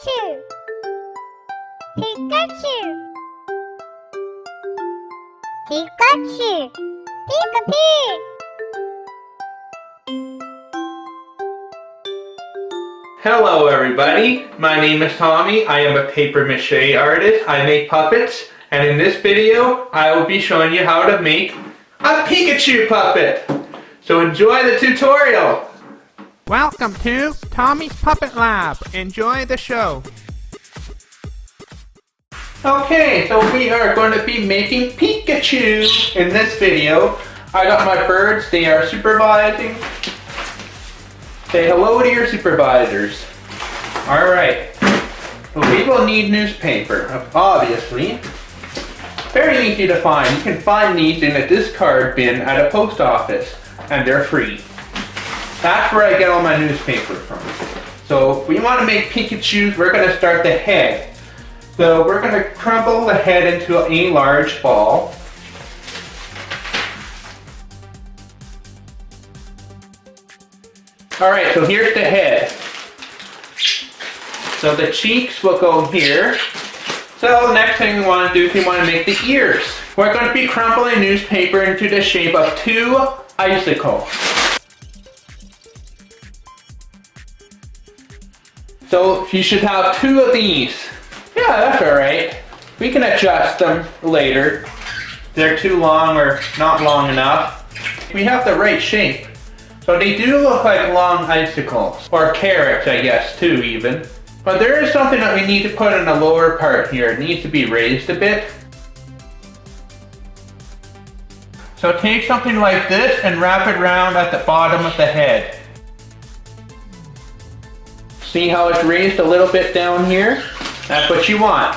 Pikachu! Pikachu! Pikachu! Pika-pee! Hello everybody, my name is Tommy. I am a paper mache artist. I make puppets, and in this video I will be showing you how to make a Pikachu puppet. So enjoy the tutorial! Welcome to Tommy's Puppet Lab. Enjoy the show. Okay, so we are going to be making Pikachu in this video. I got my birds, they are supervising. Say hello to your supervisors. Alright, so we will need newspaper, obviously. Very easy to find. You can find these in a discard bin at a post office, and they're free. That's where I get all my newspaper from. So if we want to make Pikachus, we're going to start the head. So we're going to crumble the head into a large ball. Alright, so here's the head. So the cheeks will go here. So next thing we want to do is we want to make the ears. We're going to be crumpling newspaper into the shape of 2 icicles. So you should have 2 of these. Yeah, that's alright. We can adjust them later. They're too long or not long enough. We have the right shape. So they do look like long icicles. Or carrots, I guess, too, even. But there is something that we need to put in the lower part here. It needs to be raised a bit. So take something like this and wrap it around at the bottom of the head. See how it's raised a little bit down here? That's what you want.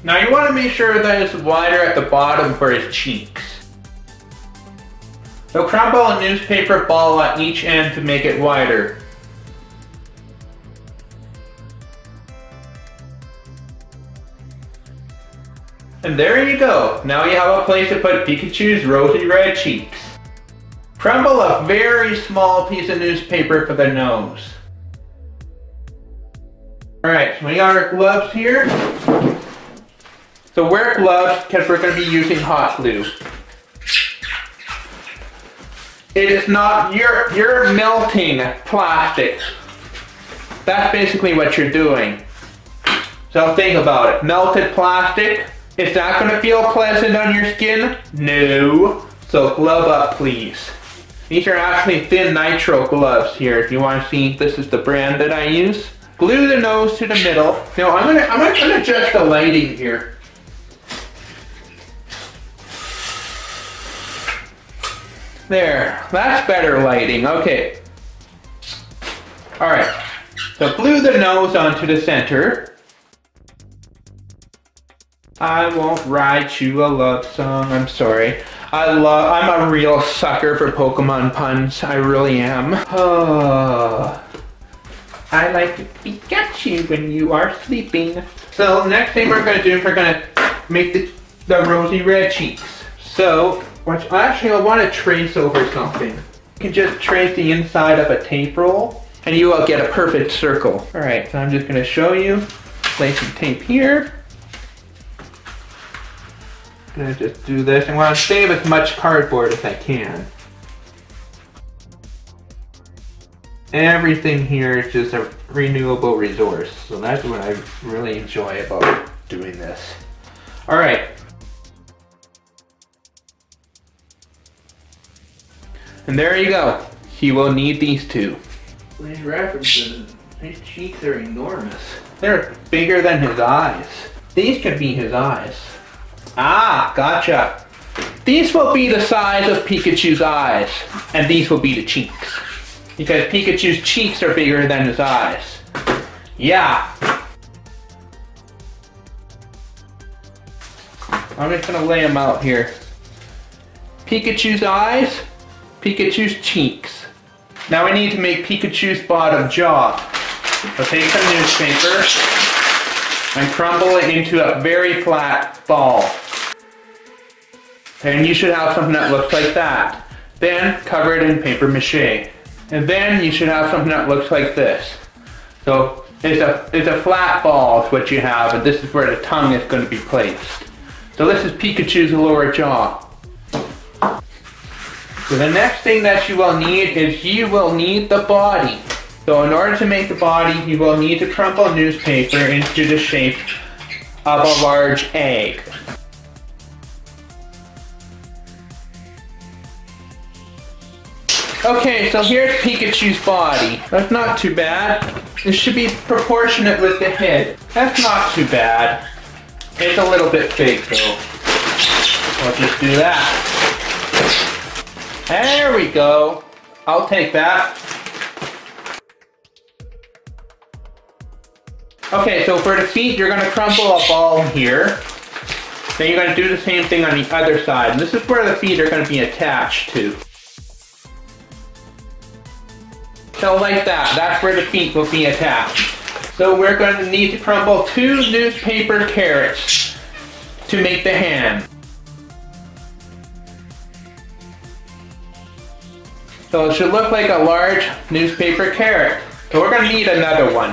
Now you want to make sure that it's wider at the bottom for his cheeks. So crumple a newspaper ball at each end to make it wider. And there you go. Now you have a place to put Pikachu's Rosy Red Cheeks. Crumble a very small piece of newspaper for the nose. Alright, so we got our gloves here. So wear gloves because we're going to be using hot glue. It is not, you're melting plastic. That's basically what you're doing. So think about it. Melted plastic, is that going to feel pleasant on your skin? No. So glove up, please. These are actually thin nitro gloves here. If you want to see, this is the brand that I use. Glue the nose to the middle. Now I'm gonna adjust the lighting here. There, that's better lighting. Okay. Alright. So glue the nose onto the center. I won't write you a love song. I'm sorry. I'm a real sucker for Pokemon puns. I really am. Oh. I like to Pikachu when you are sleeping. So next thing we're going to do is we're going to make the Rosy Red Cheeks. So actually I want to trace over something. You can just trace the inside of a tape roll and you will get a perfect circle. Alright, so I'm just going to show you. Place some tape here. I'm going to just do this. I want to save as much cardboard as I can. Everything here is just a renewable resource. So that's what I really enjoy about doing this. Alright. And there you go. He will need these 2. These references, his cheeks are enormous. They're bigger than his eyes. These could be his eyes. Ah, gotcha. These will be the size of Pikachu's eyes. And these will be the cheeks. Because Pikachu's cheeks are bigger than his eyes. Yeah. I'm just gonna lay them out here. Pikachu's eyes, Pikachu's cheeks. Now we need to make Pikachu's bottom jaw. So take some newspaper and crumble it into a very flat ball. And you should have something that looks like that. Then cover it in paper mache. And then you should have something that looks like this. So is a flat ball is what you have, and this is where the tongue is going to be placed. So this is Pikachu's lower jaw. So the next thing that you will need is you will need the body. So in order to make the body, you will need to crumple newspaper into the shape of a large egg. Okay, so here's Pikachu's body. That's not too bad. It should be proportionate with the head. That's not too bad. It's a little bit big though. I'll just do that. There we go. I'll take that. Okay, so for the feet, you're gonna crumple a ball here. Then you're gonna do the same thing on the other side. And this is where the feet are gonna be attached to. So like that, that's where the feet will be attached. So we're going to need to crumble 2 newspaper carrots to make the hand. So it should look like a large newspaper carrot. So we're going to need another one.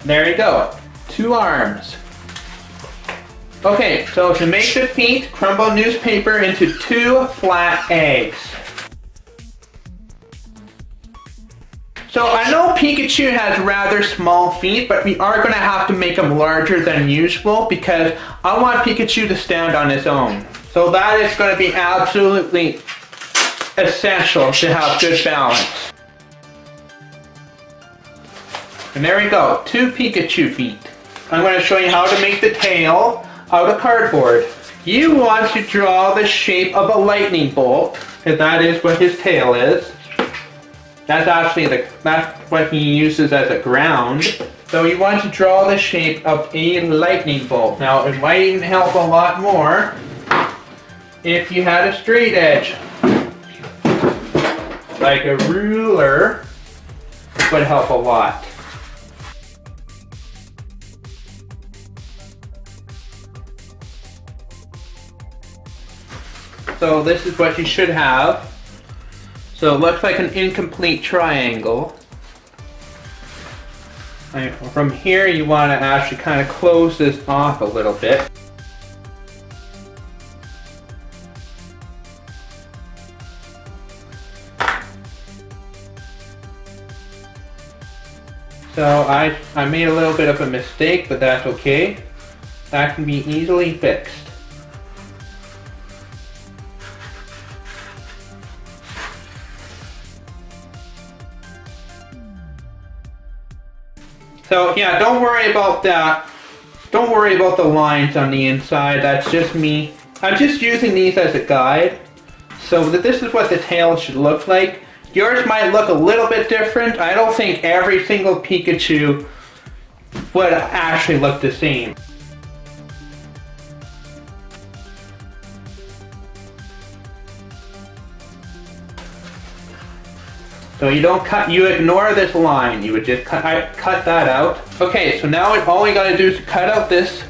There you go, 2 arms. Okay, so to make the feet, crumble newspaper into 2 flat eggs. So I know Pikachu has rather small feet, but we are going to have to make them larger than usual because I want Pikachu to stand on his own. So that is going to be absolutely essential to have good balance. And there we go, 2 Pikachu feet. I'm going to show you how to make the tail out of cardboard. You want to draw the shape of a lightning bolt, because that is what his tail is. That's actually that's what he uses as a ground. So you want to draw the shape of a lightning bolt. Now it might even help a lot more if you had a straight edge. Like a ruler would help a lot. So this is what you should have. So it looks like an incomplete triangle. From here you want to actually kind of close this off a little bit. So I made a little bit of a mistake, but that's okay. That can be easily fixed. So yeah, don't worry about that. Don't worry about the lines on the inside. That's just me. I'm just using these as a guide. So this is what the tail should look like. Yours might look a little bit different. I don't think every single Pikachu would actually look the same. So you don't cut, you ignore this line. You would just cut that out. Okay, so now all we gotta do is cut out this.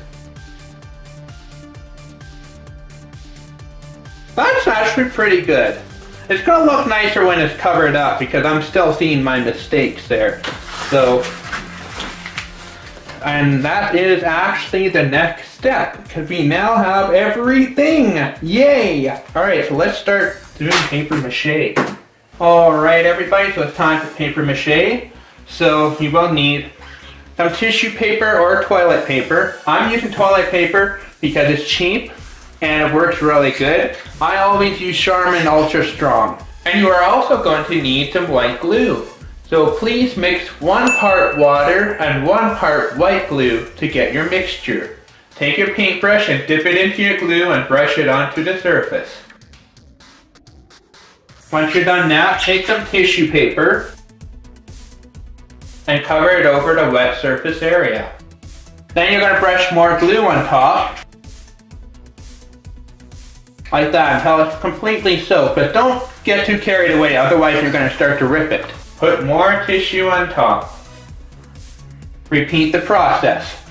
That's actually pretty good. It's gonna look nicer when it's covered up because I'm still seeing my mistakes there. So, and that is actually the next step because we now have everything. Yay! All right, so let's start doing paper mache. Alright everybody, so it's time for paper mache. So you will need some tissue paper or toilet paper. I'm using toilet paper because it's cheap and it works really good. I always use Charmin Ultra Strong. And you are also going to need some white glue. So please mix 1 part water and 1 part white glue to get your mixture. Take your paintbrush and dip it into your glue and brush it onto the surface. Once you're done that, take some tissue paper and cover it over the wet surface area. Then you're going to brush more glue on top. Like that until it's completely soaked, but don't get too carried away, otherwise you're going to start to rip it. Put more tissue on top. Repeat the process.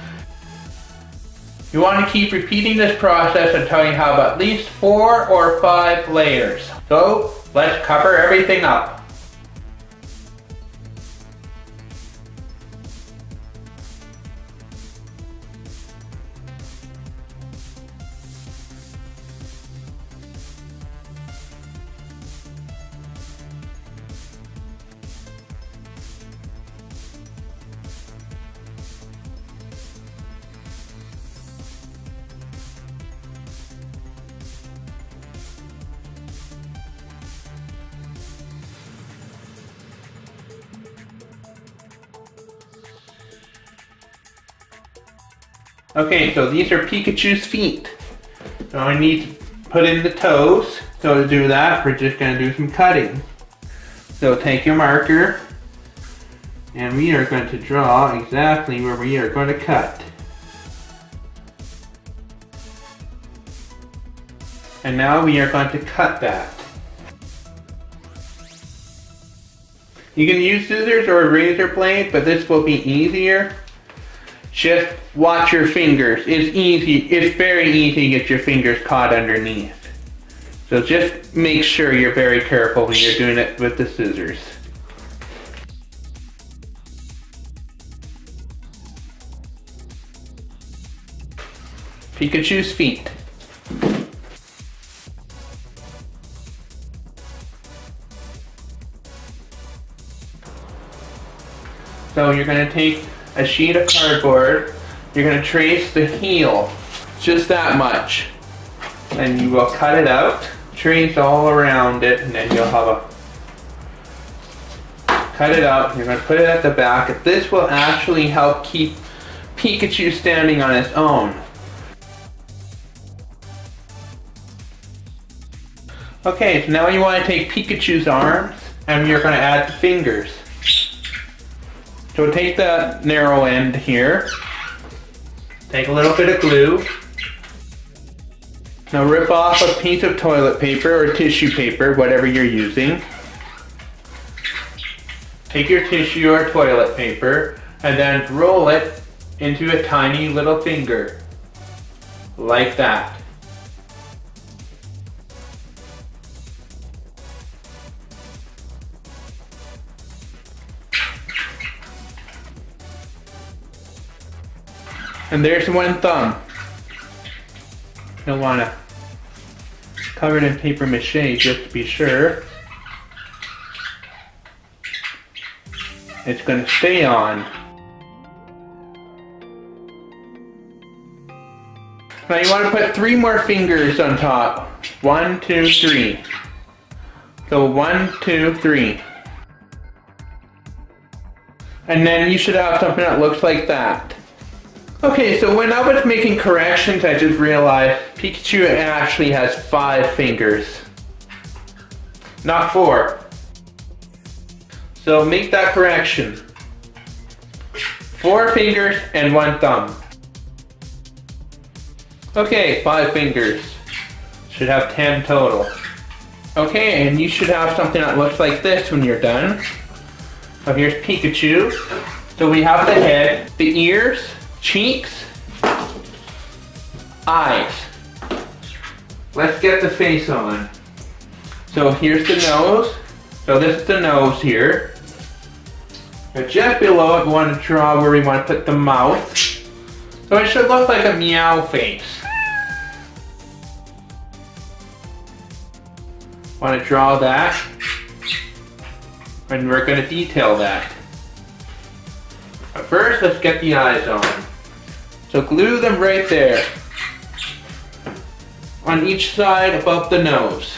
You want to keep repeating this process until you have at least 4 or 5 layers. So let's cover everything up. Okay, so these are Pikachu's feet. So I need to put in the toes. So to do that, we're just going to do some cutting. So take your marker, and we are going to draw exactly where we are going to cut. And now we are going to cut that. You can use scissors or a razor blade, but this will be easier. Just watch your fingers. It's easy. It's very easy to get your fingers caught underneath. So just make sure you're very careful when you're doing it with the scissors. Pikachu's feet. So you're going to take a sheet of cardboard, you're going to trace the heel, just that much. And you will cut it out, trace all around it, and then you'll have cut it out, you're going to put it at the back. This will actually help keep Pikachu standing on its own. Okay, so now you want to take Pikachu's arms, and you're going to add the fingers. So take the narrow end here, take a little bit of glue. Now rip off a piece of toilet paper or tissue paper, whatever you're using. Take your tissue or toilet paper and then roll it into a tiny little finger, like that. And there's one thumb. You'll want to cover it in paper mache just to be sure. It's going to stay on. Now you want to put 3 more fingers on top. 1, 2, 3. So 1, 2, 3. And then you should have something that looks like that. Okay, so when I was making corrections, I just realized Pikachu actually has 5 fingers, not 4. So make that correction. 4 fingers and 1 thumb. Okay, 5 fingers. Should have 10 total. Okay, and you should have something that looks like this when you're done. So here's Pikachu. So we have the head, the ears, cheeks, eyes. Let's get the face on. So here's the nose. So this is the nose here. Now just below it, we want to draw where we want to put the mouth. So it should look like a meow face. Want to draw that. And we're going to detail that. But first, let's get the eyes on. So glue them right there, on each side above the nose.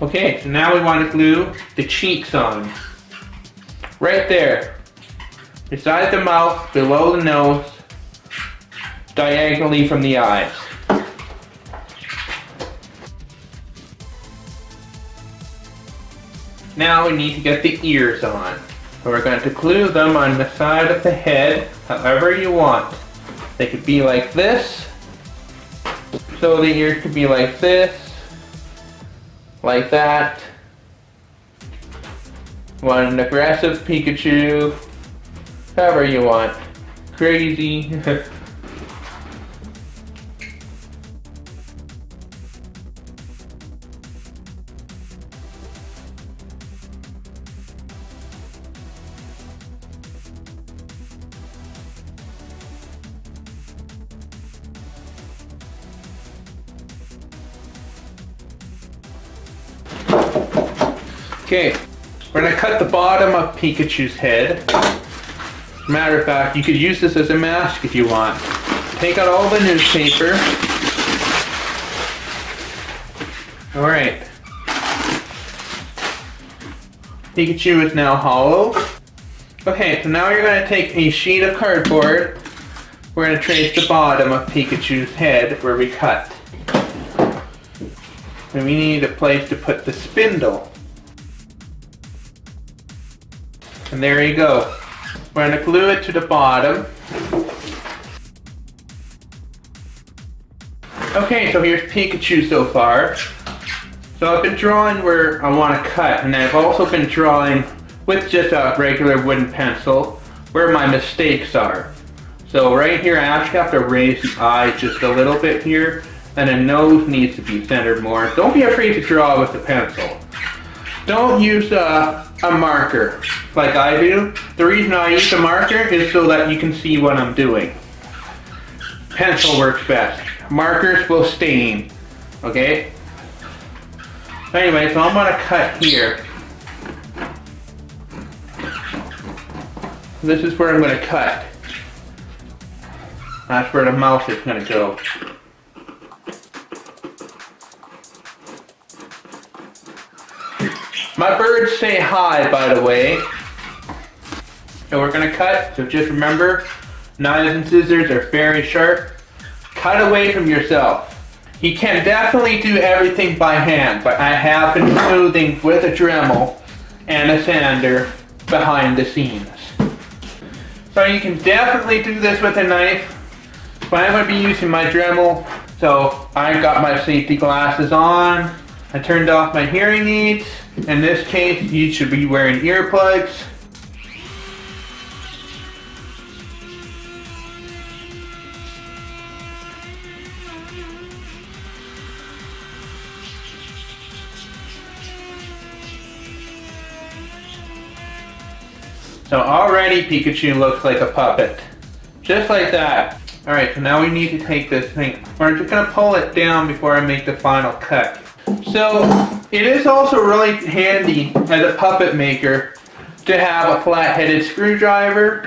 Okay, so now we want to glue the cheeks on. Right there, beside the mouth, below the nose, diagonally from the eyes. Now we need to get the ears on. So we're going to glue them on the side of the head, however you want. They could be like this. So the ears could be like this. Like that. Want an aggressive Pikachu. However you want. Crazy. Okay, we're going to cut the bottom of Pikachu's head. Matter of fact, you could use this as a mask if you want. Take out all the newspaper. Alright. Pikachu is now hollow. Okay, so now you're going to take a sheet of cardboard. We're going to trace the bottom of Pikachu's head where we cut. And we need a place to put the spindle. And there you go. We're going to glue it to the bottom. Okay, so here's Pikachu so far. So I've been drawing where I want to cut, and I've also been drawing with just a regular wooden pencil where my mistakes are. So right here I actually have to raise the eye just a little bit here, and the nose needs to be centered more. Don't be afraid to draw with the pencil. Don't use a marker like I do. The reason I use a marker is so that you can see what I'm doing. Pencil works best. Markers will stain, okay? Anyway, so I'm gonna cut here. This is where I'm gonna cut. That's where the mouth is gonna go. My birds say hi, by the way. And we're gonna cut, so just remember, knives and scissors are very sharp. Cut away from yourself. You can definitely do everything by hand, but I have been smoothing with a Dremel and a sander behind the scenes. So you can definitely do this with a knife, but I'm going to be using my Dremel. So I got my safety glasses on, I turned off my hearing aids. In this case, you should be wearing earplugs. So already Pikachu looks like a puppet. Just like that. Alright, so now we need to take this thing. We're just going to pull it down before I make the final cut. So it is also really handy as a puppet maker to have a flat-headed screwdriver.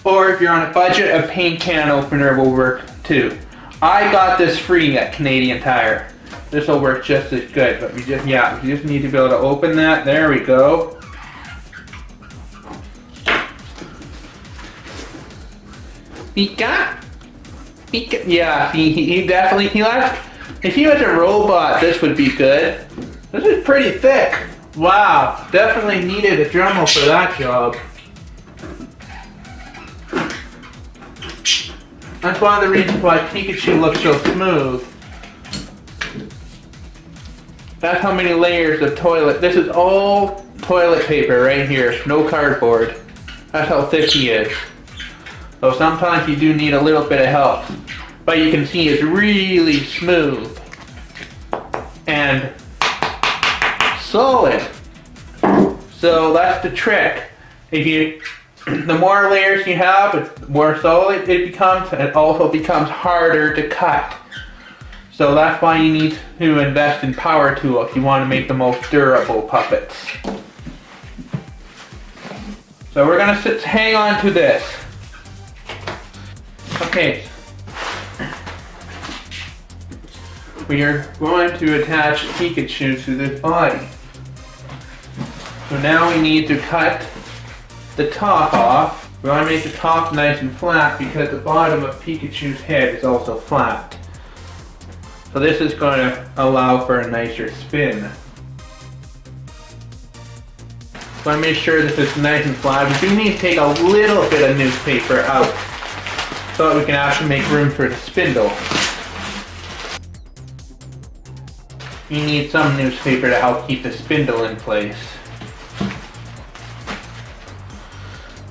Or if you're on a budget, a paint can opener will work too. I got this free at Canadian Tire. This will work just as good. But we just need to be able to open that. There we go. Pika? Pika? Yeah, he definitely, he likes, if he was a robot, this would be good. This is pretty thick. Wow, definitely needed a Dremel for that job. That's one of the reasons why Pikachu looks so smooth. That's how many layers of toilet, this is all toilet paper right here, no cardboard. That's how thick he is. So sometimes you do need a little bit of help. But you can see it's really smooth and solid. So that's the trick. The more layers you have, the more solid it becomes, and it also becomes harder to cut. So that's why you need to invest in power tools if you want to make the most durable puppets. So we're gonna hang on to this. Okay, we are going to attach Pikachu to this body. So now we need to cut the top off. We want to make the top nice and flat because the bottom of Pikachu's head is also flat. So this is going to allow for a nicer spin. Want to make sure this is nice and flat. We do need to take a little bit of newspaper out so that we can actually make room for the spindle. You need some newspaper to help keep the spindle in place.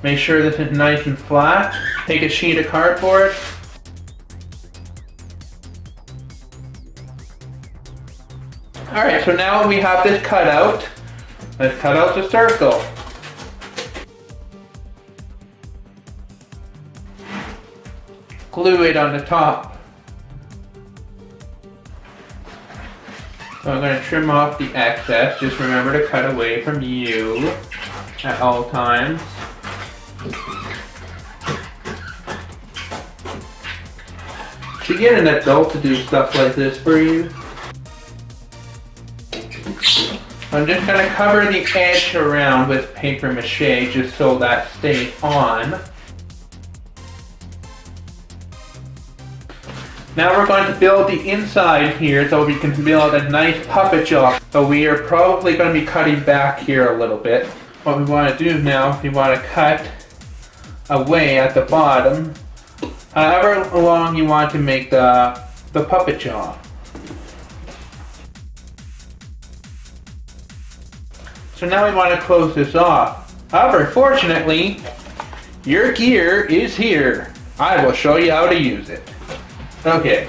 Make sure this is nice and flat. Take a sheet of cardboard. Alright, so now we have this cut out. Let's cut out the circle. Glue it on the top. So I'm going to trim off the excess. Just remember to cut away from you at all times. Should get an adult to do stuff like this for you. I'm just going to cover the edge around with paper mache just so that stays on. Now we're going to build the inside here so we can build a nice puppet jaw. So we are probably going to be cutting back here a little bit. What we want to do now, we want to cut away at the bottom, however long you want to make the puppet jaw. So now we want to close this off. However, fortunately, your gear is here. I will show you how to use it. Okay.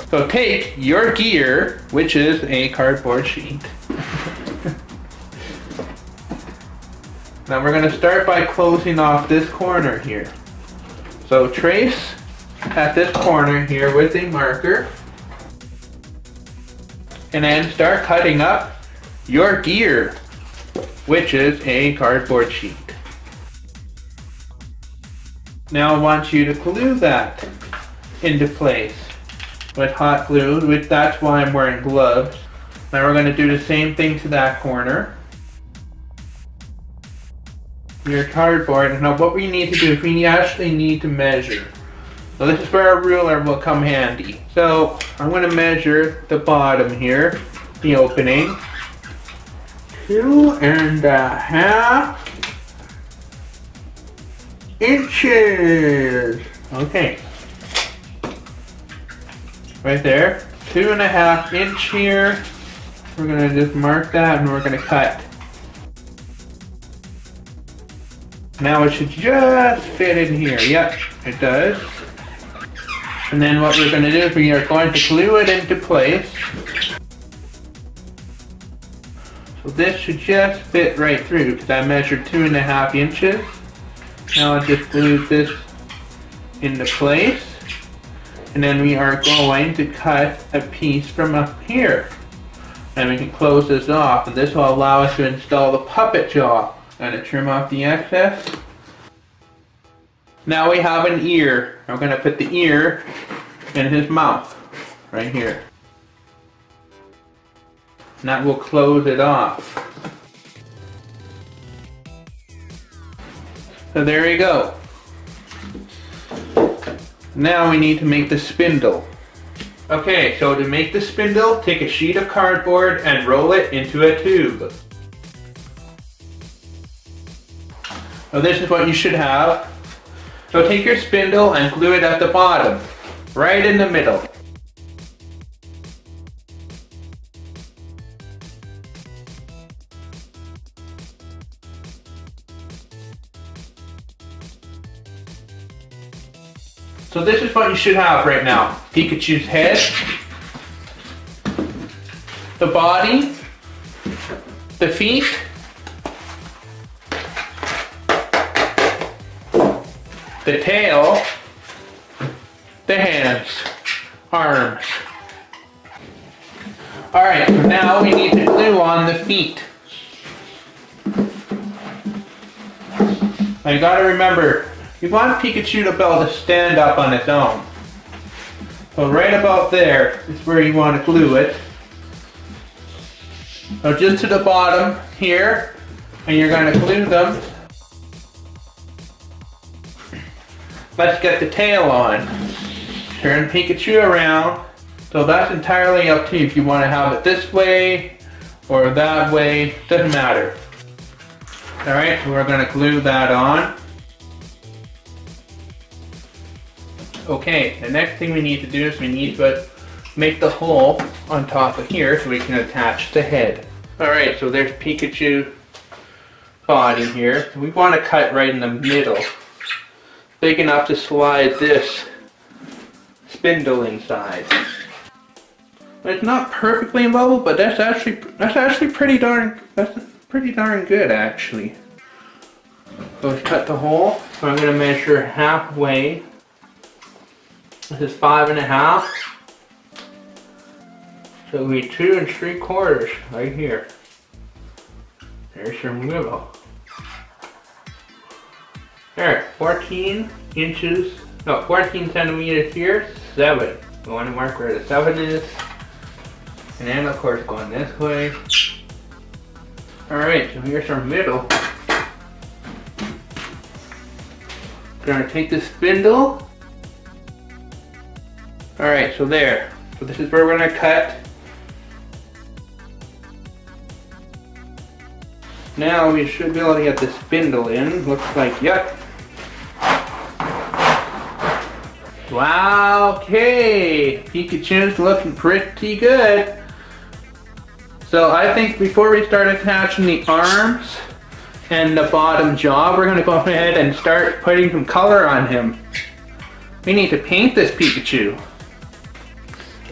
So take your gear, which is a cardboard sheet. Now we're going to start by closing off this corner here. So trace at this corner here with a marker. And then start cutting up your gear, which is a cardboard sheet. Now I want you to glue that into place with hot glue, which that's why I'm wearing gloves. Now we're going to do the same thing to that corner. Your cardboard. Now what we need to do is we actually need to measure. So this is where a ruler will come handy. So I'm going to measure the bottom here, the opening. 2.5 inches. Okay. Right there. 2.5 inch here. We're going to just mark that and we're going to cut. Now it should just fit in here. Yep, it does. And then what we're going to do is we are going to glue it into place. So this should just fit right through because I measured 2.5 inches. Now I'll just glue this into place. And then we are going to cut a piece from up here. And we can close this off. And this will allow us to install the puppet jaw. I'm going to trim off the excess. Now we have an ear. I'm going to put the ear in his mouth. Right here. And that will close it off. So there you go. Now we need to make the spindle. Okay, so to make the spindle, take a sheet of cardboard and roll it into a tube. So this is what you should have. So take your spindle and glue it at the bottom, right in the middle. So this is what you should have right now. Pikachu's head, the body, the feet, the tail, the hands, arms. Alright, now we need to glue on the feet. Now you gotta remember, you want Pikachu to be able to stand up on its own. So right about there is where you want to glue it. So just to the bottom here, and you're going to glue them. Let's get the tail on. Turn Pikachu around. So that's entirely up to you if you want to have it this way or that way, doesn't matter. Alright, so we're going to glue that on. Okay, the next thing we need to do is we need to make the hole on top of here so we can attach the head. Alright, so there's Pikachu's body here. We want to cut right in the middle. Big enough to slide this spindle inside. It's not perfectly level, but that's actually pretty darn good actually. So let's cut the hole. So I'm going to measure halfway. This is 5.5. So it'll be 2 3/4 right here. There's your middle. There, 14 inches, no, 14 centimeters here, 7. We want to mark where the 7 is. And then of course going this way, Alright, so here's our middle. Gonna take the spindle. Alright, so there. So this is where we're gonna cut. Now we should be able to get the spindle in. Looks like, yep. Wow, okay. Pikachu's looking pretty good. So I think before we start attaching the arms and the bottom jaw, we're gonna go ahead and start putting some color on him. We need to paint this Pikachu.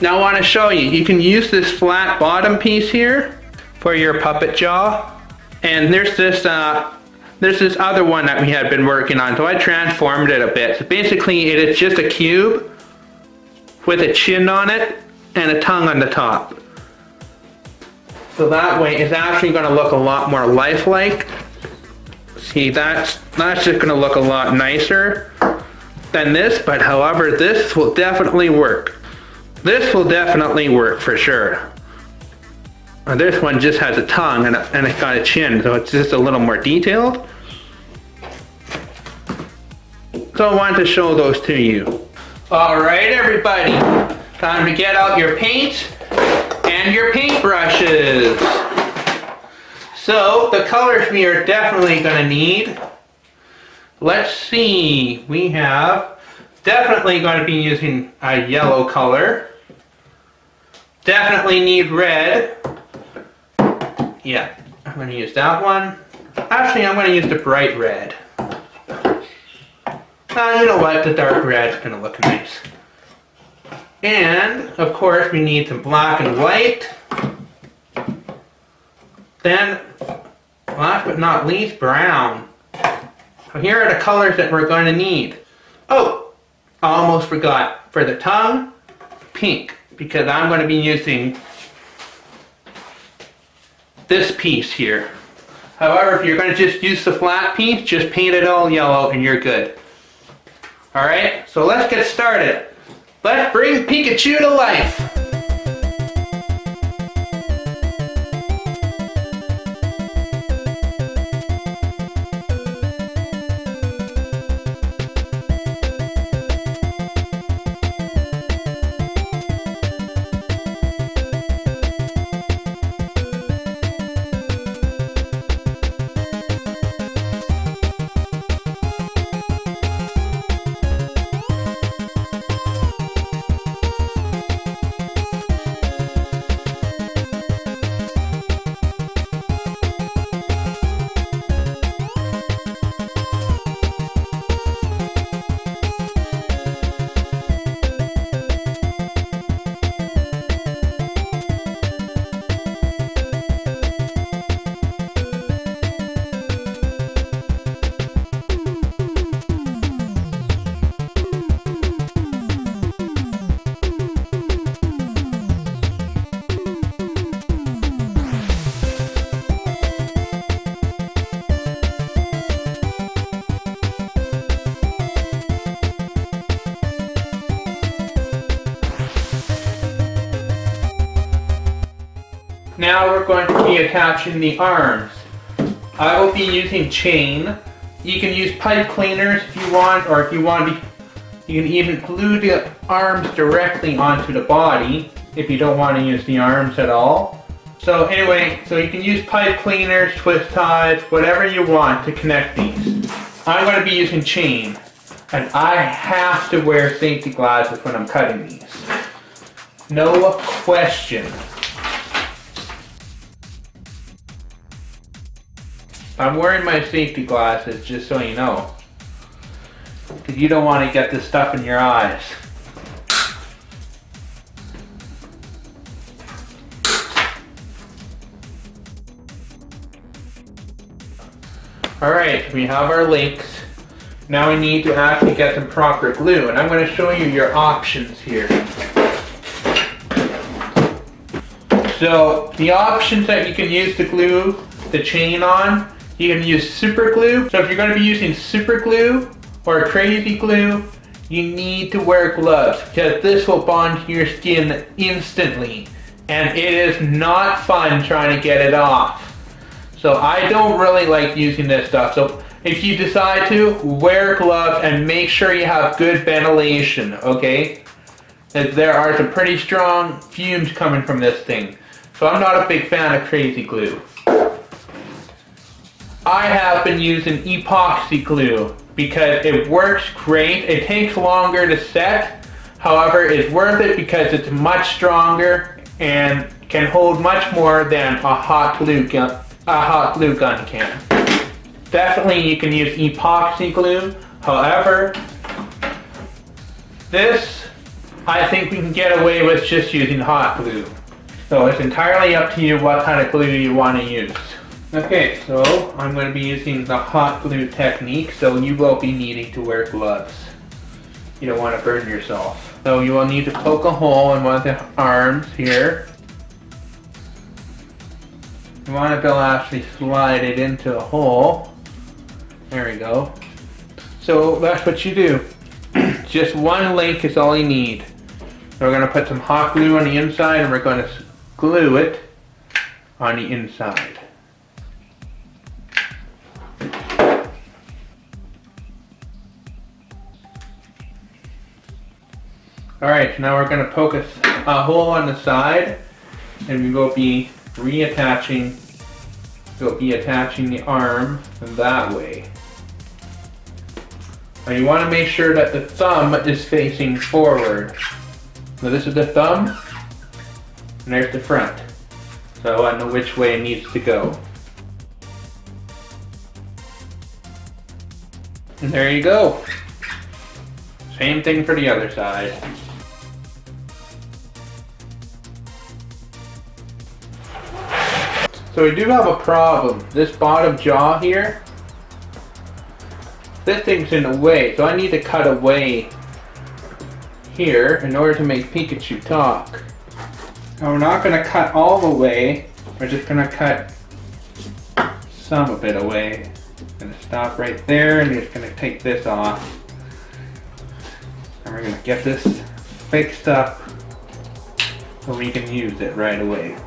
Now I want to show you, you can use this flat bottom piece here for your puppet jaw. And there's this other one that we had been working on, so I transformed it a bit. So basically it is just a cube with a chin on it and a tongue on the top. So that way it's actually going to look a lot more lifelike. See, that's just going to look a lot nicer than this, but however, this will definitely work. This will definitely work for sure. This one just has a tongue and it's got a chin, so it's just a little more detailed. So I wanted to show those to you. Alright everybody, time to get out your paints and your paintbrushes. So the colors we are definitely going to need. Let's see, we have definitely going to be using a yellow color. Definitely need red. Yeah, I'm going to use that one. Actually, I'm going to use the bright red. You know what? The dark red is going to look nice. And, of course, we need some black and white. Then, last but not least, brown. So here are the colors that we're going to need. Oh, I almost forgot. For the tongue, pink. Because I'm going to be using this piece here. However, if you're going to just use the flat piece, just paint it all yellow and you're good. Alright, so let's get started. Let's bring Pikachu to life. Now we're going to be attaching the arms. I will be using chain. You can use pipe cleaners if you want, or if you want, you can even glue the arms directly onto the body if you don't want to use the arms at all. So anyway, so you can use pipe cleaners, twist ties, whatever you want to connect these. I'm going to be using chain, and I have to wear safety glasses when I'm cutting these. No question. I'm wearing my safety glasses, just so you know. Because you don't want to get this stuff in your eyes. Alright, we have our links. Now we need to actually get some proper glue, and I'm going to show you your options here. So, the options that you can use to glue the chain on, you can use super glue. So if you're going to be using super glue or crazy glue, you need to wear gloves because this will bond to your skin instantly. And it is not fun trying to get it off. So I don't really like using this stuff. So if you decide to, wear gloves and make sure you have good ventilation, okay? As there are some pretty strong fumes coming from this thing. So I'm not a big fan of crazy glue. I have been using epoxy glue because it works great. It takes longer to set. However, it's worth it because it's much stronger and can hold much more than a hot glue gun can. Definitely you can use epoxy glue. However, this I think we can get away with just using hot glue. So it's entirely up to you what kind of glue you want to use. Okay, so I'm going to be using the hot glue technique, so you will be needing to wear gloves. You don't want to burn yourself. So you will need to poke a hole in one of the arms here. You want to actually slide it into the hole. There we go. So that's what you do. Just one link is all you need. We're going to put some hot glue on the inside and we're going to glue it on the inside. Alright, so now we're going to poke a hole on the side and we will be attaching the arm that way. Now you want to make sure that the thumb is facing forward. So this is the thumb, and there's the front. So I know which way it needs to go. And there you go. Same thing for the other side. So we do have a problem. This bottom jaw here, this thing's in the way, so I need to cut away here in order to make Pikachu talk. Now we're not going to cut all the way, we're just going to cut some of it away. I'm going to stop right there and just going to take this off. And we're going to get this fixed up so we can use it right away.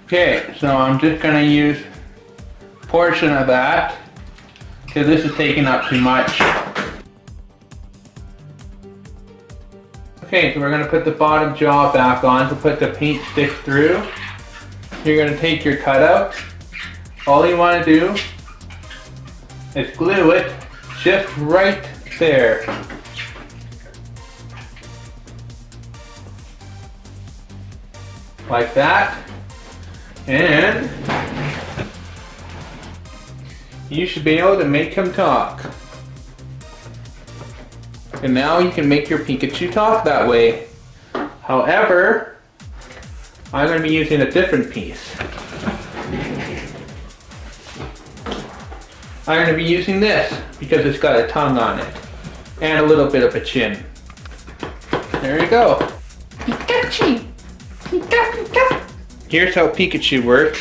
Okay, so I'm just going to use a portion of that because this is taking up too much. Okay, so we're going to put the bottom jaw back on to put the paint stick through. You're going to take your cutout. All you want to do is glue it just right there. Like that. And you should be able to make him talk. And now you can make your Pikachu talk that way. However, I'm going to be using a different piece. I'm going to be using this because it's got a tongue on it. And a little bit of a chin. There you go. Pikachu! Pikachu! Here's how Pikachu works.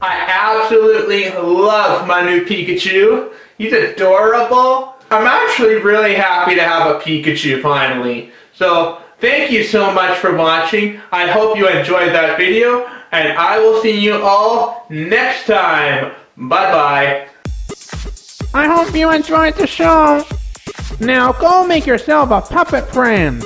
I absolutely love my new Pikachu. He's adorable. I'm actually really happy to have a Pikachu finally. So thank you so much for watching. I hope you enjoyed that video and I will see you all next time. Bye bye. I hope you enjoyed the show. Now go make yourself a puppet friend.